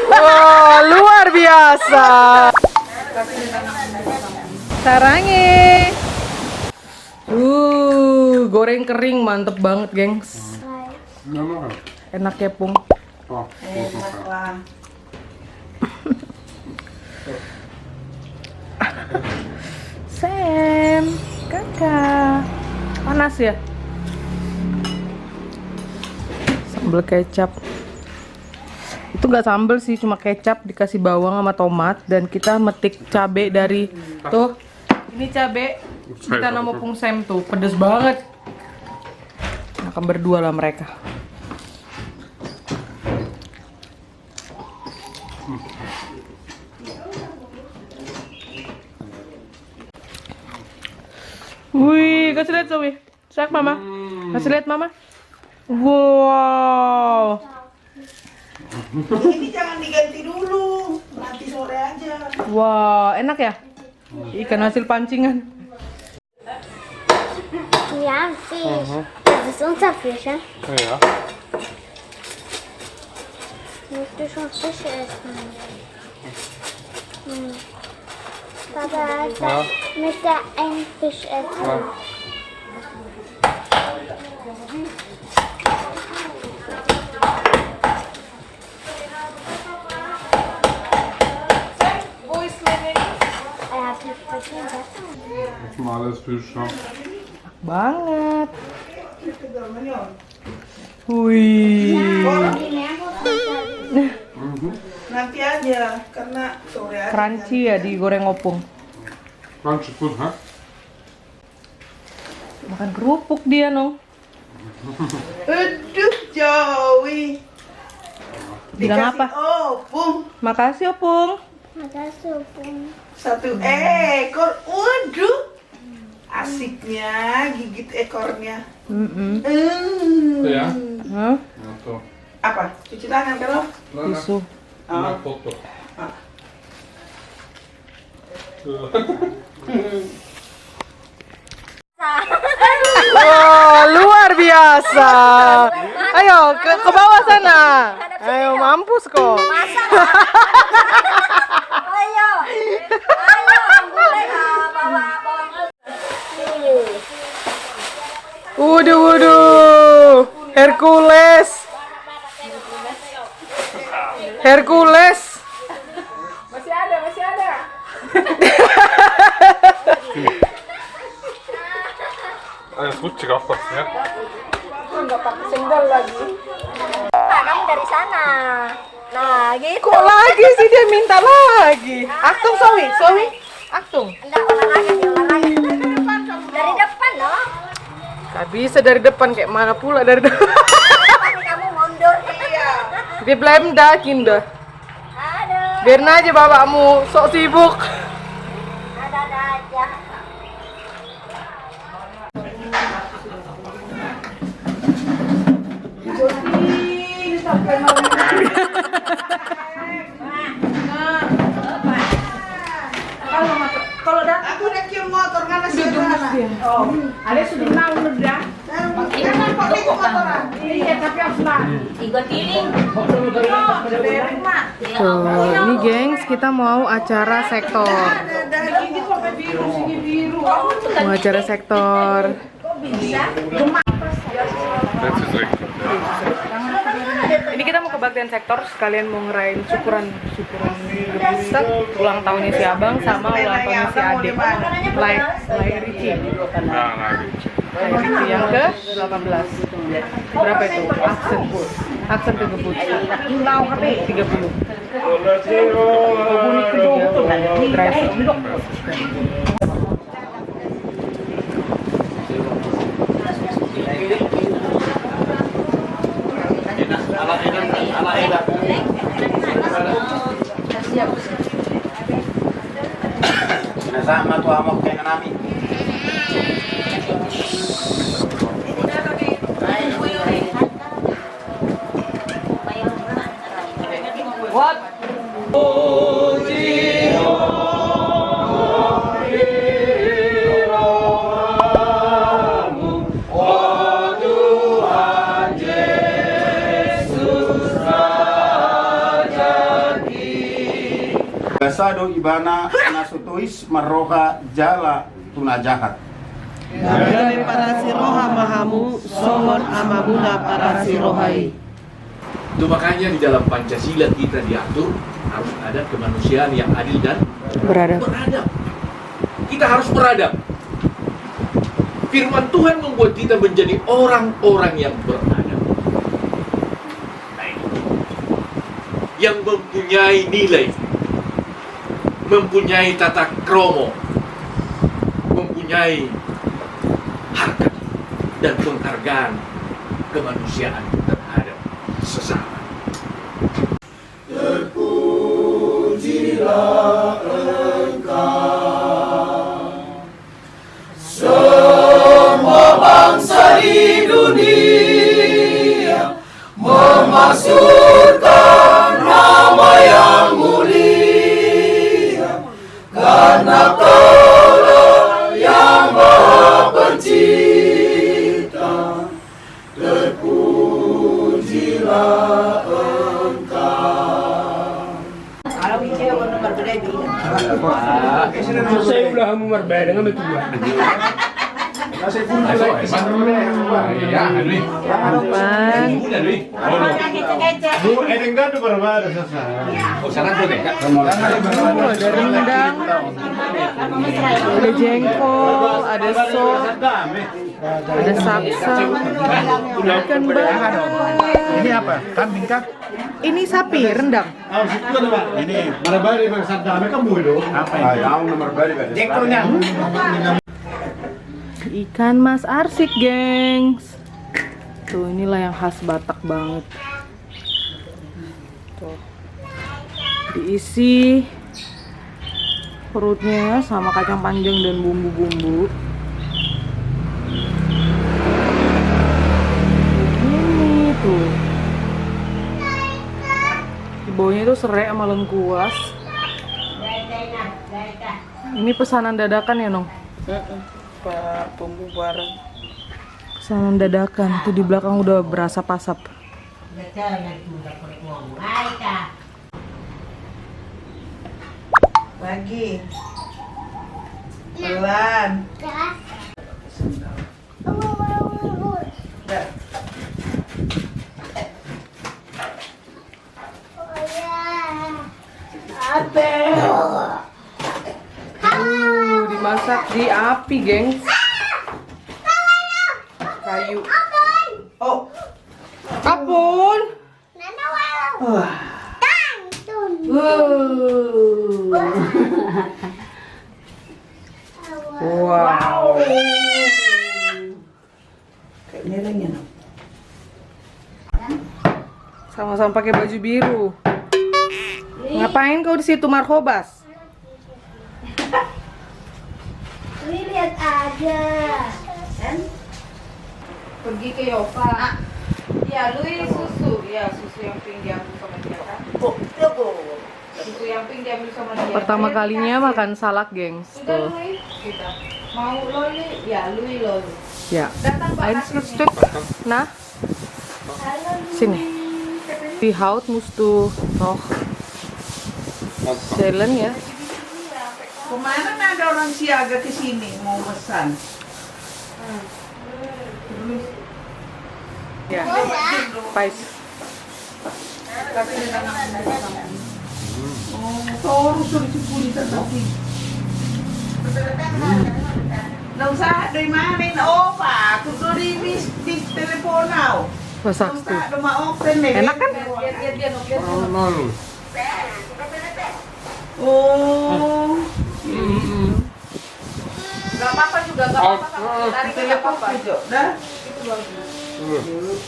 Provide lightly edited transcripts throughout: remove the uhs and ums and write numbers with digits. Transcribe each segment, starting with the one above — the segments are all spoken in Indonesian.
Wow, luar biasa. Sarange. Goreng kering mantep banget, gengs. Enak ya, Pung. Enak lah. Sam, kakak. Panas ya? Sambal kecap. Itu nggak sambal sih, cuma kecap dikasih bawang sama tomat, dan kita metik cabe dari tuh. Ini cabe kita nama Pung Sam tuh, pedes banget. Akan berdua lah mereka. Wih, kasih lihat Zoe. Sak mama. Kasih lihat mama. Wow. Ini jangan diganti dulu, nanti sore aja. Wah, enak ya? Ikan hasil pancingan. Ja, Fisch. Das ist unser Fisch, ja? Ja. Musst du schon Fisch essen? Hm. Papa, Ja. möchte ein Fisch essen. Ja. Er hat nicht verdient. Schmales Fisch, ja. Banget. Wih. Nanti aja, karena sore aja. Crunchy ya digoreng opung. Crunchy food, ha? Makan kerupuk dia, Nong. Aduh, Joey. Bilang apa? Opung. Makasih, Opung. Makasih, Opung. 1 ekor. Waduh. Asiknya gigit ekornya. Ya. Hah? Tuh. Apa? Cuci tangan kalau? Tisu. Nah, foto. Wow, luar biasa. Ayo ke bawah sana. Ayo mampus kok. Ayo, boleh bawa. Waduh, waduh. Hercules. Hercules. Masih ada. Alles rutschig aufpassen, ya. Nggak pakai sendal lagi. Kamu dari sana. Nah, gitu. Kok lagi sih dia minta lagi? Aktung, Sowi. Aktung. Enggak, ulang lagi. Dari depan, loh. Gak bisa dari depan, kayak mana pula dari depan. Tapi kamu mundur. Iya. Dia belemdakin dah. Aduh, Biarin aja bapakmu, sok sibuk. ada aja. Ini sampai malam. Kalau datang aku naik motor karena sederhana. Oh, ada sudah tahu udah. Ini kan kok naik motoran. Iya, tapi harus lah. Tuh, ini gengs, kita mau acara sektor. Daging itu sampai biru, sini biru. Mau acara sektor. Das ist richtig. Ini kita mau kebaktian sektor, sekalian mau ngerayain syukuran Ustad, ulang tahunnya si Abang sama ulang tahunnya si Adik. Lahir Ricci. Ja, nein. Lahir Ricci yang ke 18. Berapa itu? Aksen ke gebut. 30. Nasama tu amok kaya namin. What? Dasado ibana nasutuis maroha jala tunajahat. Dari para siroha mahamu, somon amamuna para sirohai. Itu makanya di dalam Pancasila kita diatur harus ada kemanusiaan yang adil dan Beradab. beradab. Kita harus beradab. Firman Tuhan membuat kita menjadi orang-orang yang beradab. Baik. Yang mempunyai nilai, mempunyai tata kromo, mempunyai harkat dan penghargaan kemanusiaan terhadap sesama. Saya udah kamu berbeda dengan itu. Bu, enggak tuh berbeda Ada rendang, ada jengkol, ada sop, ada sapsam, ikan bakar. Ini apa? Kambing kah? Ini sapi rendang. Ini berbeda dengan dame kamu itu. Apa ini? Yang nomor berbeda. Jekolnya. Ikan mas arsik, gengs. Tuh, inilah yang khas Batak banget. Tuh. Diisi perutnya sama kacang panjang dan bumbu-bumbu. Ini tuh. Di bawahnya tuh serai sama lengkuas. Ini pesanan dadakan ya, Nong? Pak pembubaran. Pesanan dadakan. Tuh di belakang udah berasap-asap. Lagi. Pelan. Dimasak di api, gengs. Kayu. Oh, Apun. Wow. kayak nyerengnya. Sama-sama pakai baju biru. Ngapain kau di situ, Markobas? Lihat aja. Kan? Pergi ke Yofa. Ya, Lui susu. Ya, susu yang pink diambil sama dia kan. Oh, tunggu. Susu yang pink diambil sama dia. Pertama kalinya makan salak, gengs. Tuh. Kita mau loli, ya lui loli. Ya. Ein Stück. Nah. Sini. Die Haut musst du noch sellen ya. Kemana nih ada orang siaga ke sini mau pesan? Ya. Pais. Oh, suruh cipulitan nanti. Nggak usah dari mana? Oh, Pak, aku tuh di telepon now. Masak tuh. Ada mau open nih. Enak kan? Malu. Oh. Gak apa-apa juga, gak apa-apa. Kalau tarik gak apa-apa. Dah. Itu bagus.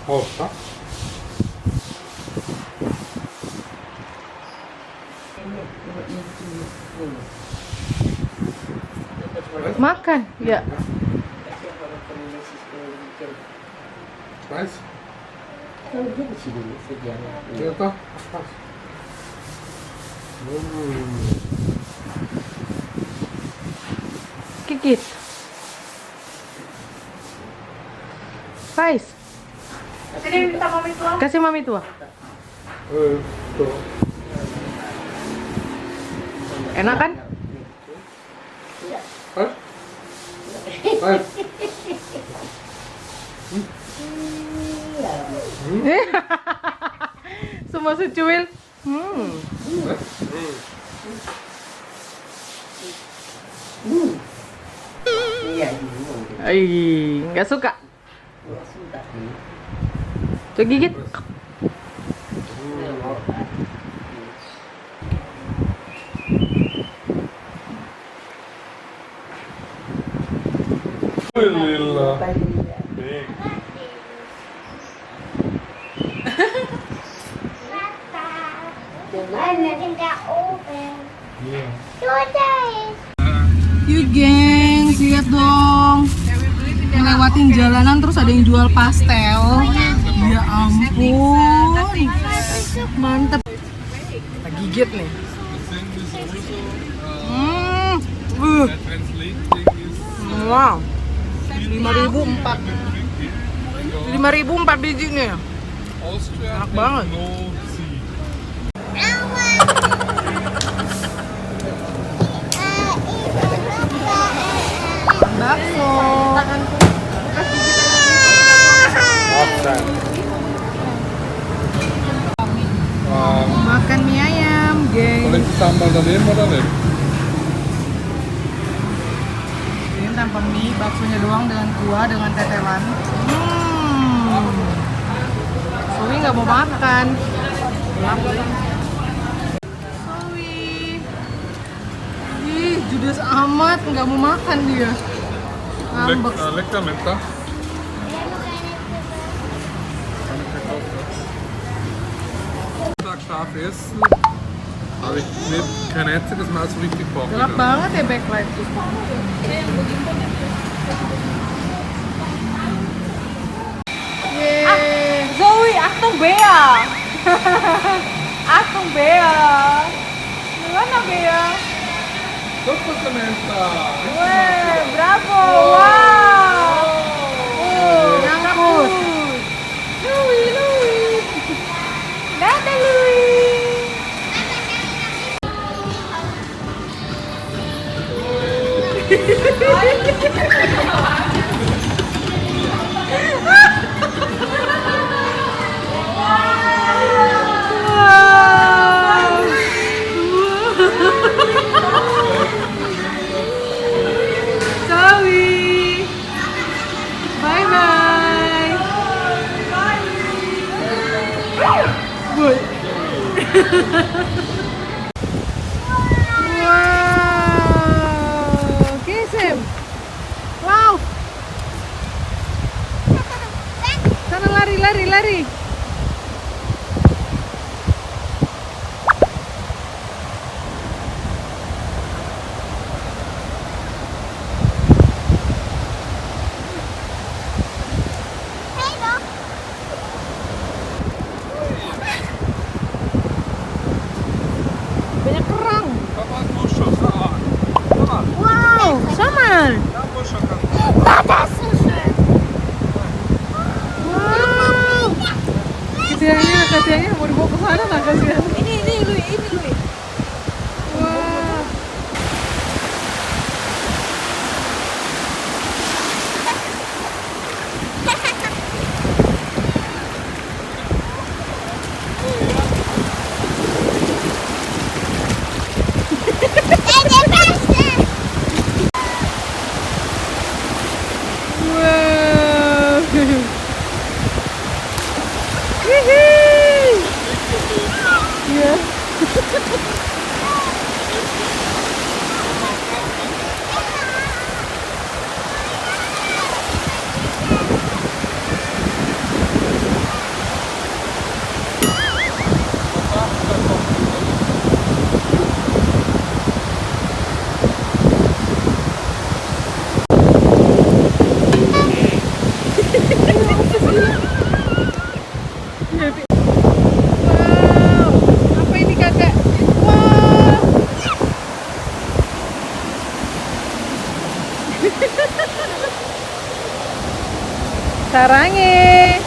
Hosta. Makan, ya. Weiß? Ja, doch. Pas. Gigit. Pais. Sini minta mami tuang. Kasih mami tua. Tuh. Enak kan? Hah? Hah? Semua secuil. Nggak suka. Coba gigit. Lilla. Yuk gengs, lihat dong. Ngelewatin jalanan terus ada yang jual pastel. Ya ampun. Mantep. Kita gigit nih. Wow. 5.004. 5.004 biji nih. Enak banget. Bakso. Makan mie ayam, geng. Soll ich die Sambal daneben oder nicht? Ini tanpa mie, baksonya doang dengan kuah, dengan tetelan. Sowi nggak mau makan. Sowi. Ih, judes amat, nggak mau makan dia. Ngambek. Lecker, Mensa. Scharf essen, aber ich nehme kein einziges Mal so richtig Bock. Gelap banget ya backlight. Zoe, Achtung Bea. Achtung Bea. Gimana Bea? Super Samantha! Weh, bravo. Wow. Nyangkut. Louis, Louis. Dadah Louis. Sorry. Bye bye. Boy. Wow. Kisem. Wow. Sana lari, lari, lari. Banyak kerang. Papa, Muschel, da. Wow, Saman. Ja, Muschel kann. Wow. Kasihannya mau dibawa ke sana nggak kasihan? Ini Lui. Wah. Wow. Hihi. Iya. Wow, apa ini kakak? Wow. Sarangi.